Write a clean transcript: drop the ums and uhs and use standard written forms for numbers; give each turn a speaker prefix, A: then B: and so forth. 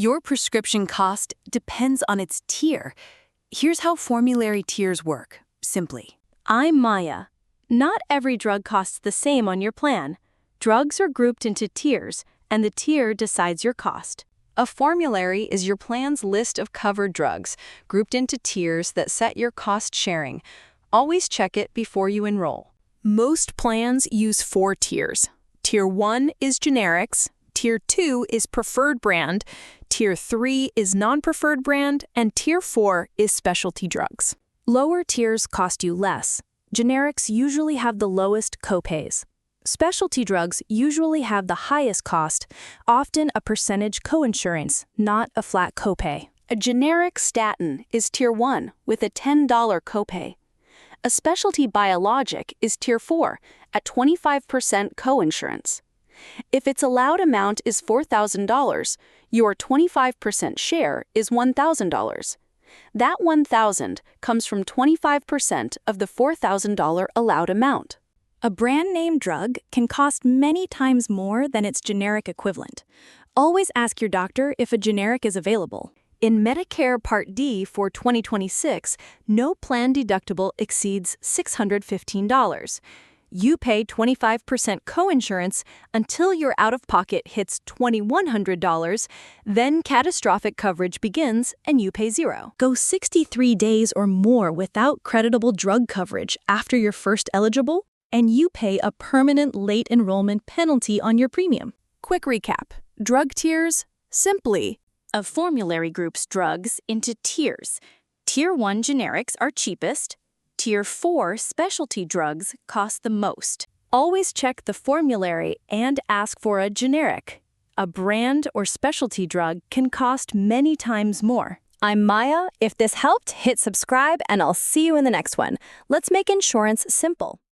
A: Your prescription cost depends on its tier. Here's how formulary tiers work, simply.
B: I'm Maya. Not every drug costs the same on your plan. Drugs are grouped into tiers, and the tier decides your cost.
C: A formulary is your plan's list of covered drugs, grouped into tiers that set your cost sharing. Always check it before you enroll.
D: Most plans use 4 tiers. Tier 1 is generics, Tier 2 is preferred brand, Tier 3 is non-preferred brand, and Tier 4 is specialty drugs.
B: Lower tiers cost you less. Generics usually have the lowest copays. Specialty drugs usually have the highest cost, often a percentage coinsurance, not a flat copay.
E: A generic statin is Tier 1 with a $10 copay. A specialty biologic is Tier 4 at 25% coinsurance. If its allowed amount is $4,000, your 25% share is $1,000. That $1,000 comes from 25% of the $4,000 allowed amount.
B: A brand-name drug can cost many times more than its generic equivalent. Always ask your doctor if a generic is available.
C: In Medicare Part D for 2026, no plan deductible exceeds $615. You pay 25% coinsurance until your out-of-pocket hits $2,100, then catastrophic coverage begins and you pay $0.
B: Go 63 days or more without creditable drug coverage after you're first eligible, and you pay a permanent late enrollment penalty on your premium.
D: Quick recap. Drug tiers, simply.
B: A formulary groups drugs into tiers. Tier 1 generics are cheapest. Tier 4 specialty drugs cost the most. Always check the formulary and ask for a generic. A brand or specialty drug can cost many times more.
F: I'm Maya. If this helped, hit subscribe and I'll see you in the next one. Let's make insurance simple.